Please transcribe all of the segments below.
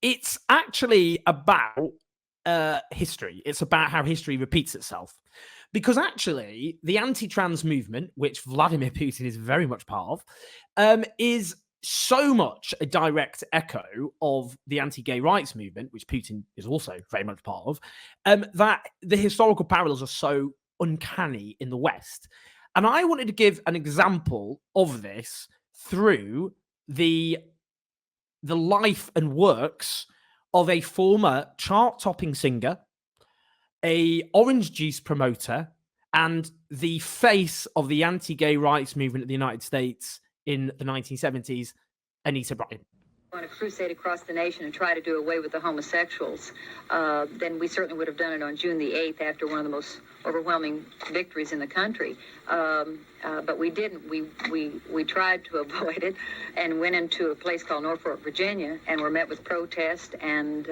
it's actually about history. It's about how history repeats itself. Because actually, the anti-trans movement, which Vladimir Putin is very much part of, is so much a direct echo of the anti-gay rights movement, which Putin is also very much part of, that the historical parallels are so uncanny in the West. And I wanted to give an example of this through the life and works of a former chart-topping singer, a orange juice promoter, and the face of the anti-gay rights movement in the United States in the 1970s, Anita Bryant. On a crusade across the nation and try to do away with the homosexuals, then we certainly would have done it on June the 8th after one of the most overwhelming victories in the country. But we didn't. We tried to avoid it and went into a place called Norfolk, Virginia, and were met with protest and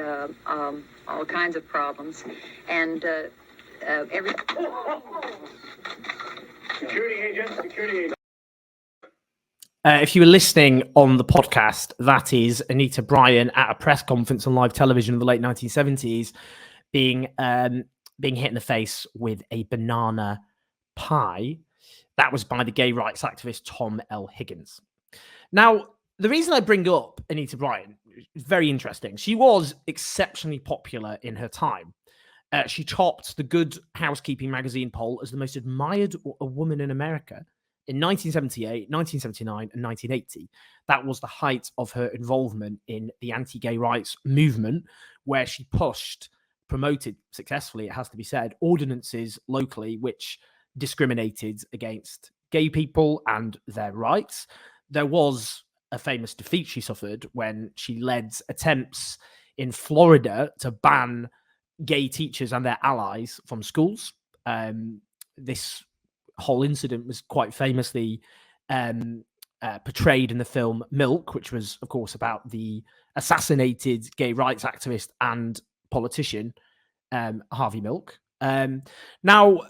all kinds of problems. And Security agent. If you were listening on the podcast, that is Anita Bryant at a press conference on live television in the late 1970s being hit in the face with a banana pie. That was by the gay rights activist Tom L. Higgins. Now, the reason I bring up Anita Bryant is very interesting. She was exceptionally popular in her time. She topped the Good Housekeeping magazine poll as the most admired woman in America in 1978, 1979, and 1980. That was the height of her involvement in the anti-gay rights movement, where she promoted successfully, it has to be said, ordinances locally which discriminated against gay people and their rights. There was a famous defeat she suffered when she led attempts in Florida to ban gay teachers and their allies from schools. This whole incident was quite famously portrayed in the film Milk, which was, of course, about the assassinated gay rights activist and politician Harvey Milk. Now,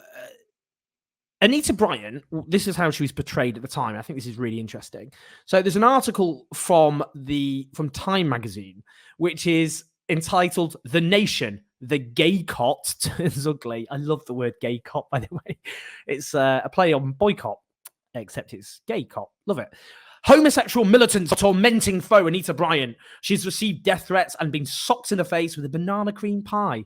Anita Bryant, this is how she was portrayed at the time. I think this is really interesting. So there's an article from Time magazine, which is entitled "The Nation, the Gay Cot Turns Ugly." I love the word gay cot, by the way. It's a play on boycott, except it's gay cot. Love it. Homosexual militant tormenting foe Anita Bryant. She's received death threats and been socked in the face with a banana cream pie.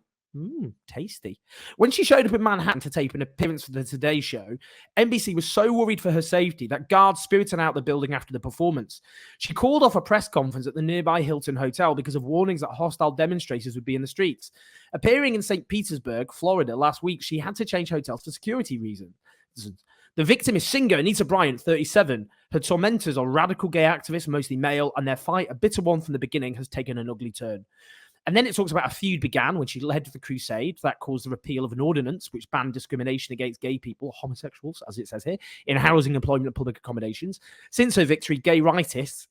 Tasty. When she showed up in Manhattan to tape an appearance for the Today Show, NBC was so worried for her safety that guards spirited out the building after the performance. She called off a press conference at the nearby Hilton Hotel because of warnings that hostile demonstrators would be in the streets. Appearing in St. Petersburg, Florida, last week, she had to change hotels for security reasons. The victim is singer Anita Bryant, 37. Her tormentors are radical gay activists, mostly male, and their fight, a bitter one from the beginning, has taken an ugly turn. And then it talks about a feud began when she led the crusade that caused the repeal of an ordinance which banned discrimination against gay people, homosexuals, as it says here, in housing, employment, and public accommodations. Since her victory, gay rightists,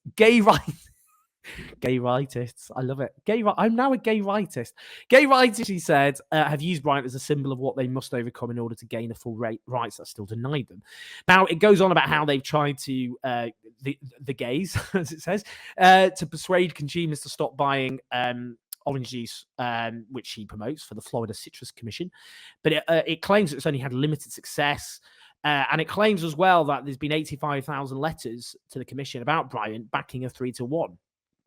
I love it. I'm now a gay rightist. Gay rightists, she said, have used Bryant as a symbol of what they must overcome in order to gain the full rights that still denied them. Now, it goes on about how they've tried to, the gays, as it says, to persuade consumers to stop buying orange juice, which she promotes for the Florida Citrus Commission. But it claims it's only had limited success. And it claims as well that there's been 85,000 letters to the commission about Bryant backing her 3-1.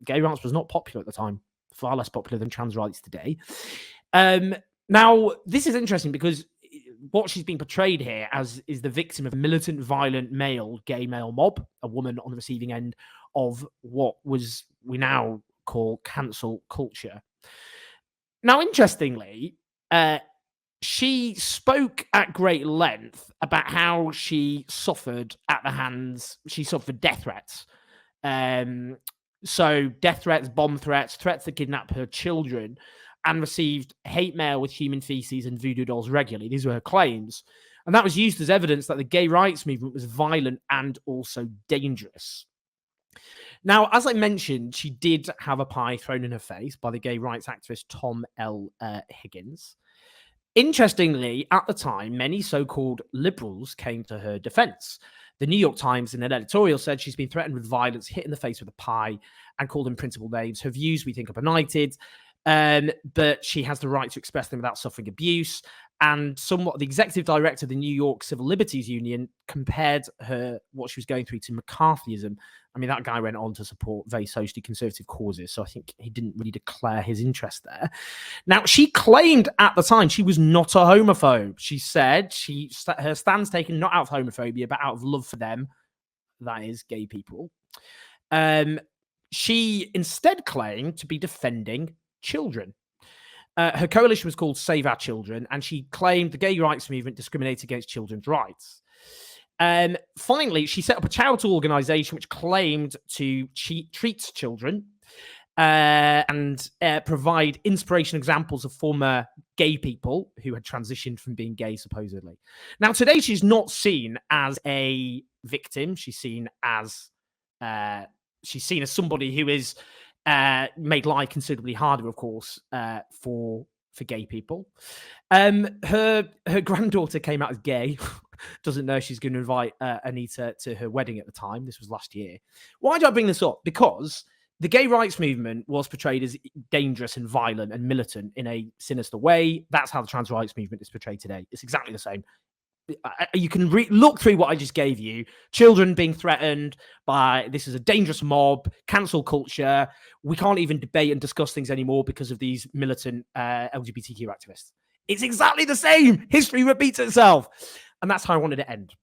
Gay rights was not popular at the time, far less popular than trans rights today. Now, this is interesting because what she's been portrayed here as is the victim of a militant, violent gay male mob, a woman on the receiving end of what we now call cancel culture. Now, interestingly, she spoke at great length about how she suffered death threats. So death threats, bomb threats, threats to kidnap her children, and received hate mail with human feces and voodoo dolls regularly. These were her claims. And that was used as evidence that the gay rights movement was violent and also dangerous. Now, as I mentioned, she did have a pie thrown in her face by the gay rights activist Tom L. Higgins. Interestingly, at the time, many so-called liberals came to her defense. The New York Times, in an editorial, said she's been threatened with violence, hit in the face with a pie, and called unprintable names. Her views, we think, are benighted, but she has the right to express them without suffering abuse. And somewhat, the executive director of the New York Civil Liberties Union compared what she was going through to McCarthyism. I mean, that guy went on to support very socially conservative causes, so I think he didn't really declare his interest there. Now, she claimed at the time she was not a homophobe. She said her stand's taken not out of homophobia, but out of love for them, that is, gay people. She instead claimed to be defending children. Her coalition was called Save Our Children, and she claimed the gay rights movement discriminated against children's rights. Finally, she set up a charitable organization which claimed to treat children and provide inspirational examples of former gay people who had transitioned from being gay, supposedly. Now, today, she's not seen as a victim. She's seen as somebody who is made life considerably harder, of course, for gay people. Her granddaughter came out as gay. Doesn't know she's going to invite Anita to her wedding at the time. This was last year. Why do I bring this up? Because the gay rights movement was portrayed as dangerous and violent and militant in a sinister way. That's how the trans rights movement is portrayed today. It's exactly the same. You can look through what I just gave you. Children being threatened by, this is a dangerous mob, cancel culture. We can't even debate and discuss things anymore because of these militant LGBTQ activists. It's exactly the same. History repeats itself. And that's how I wanted to end.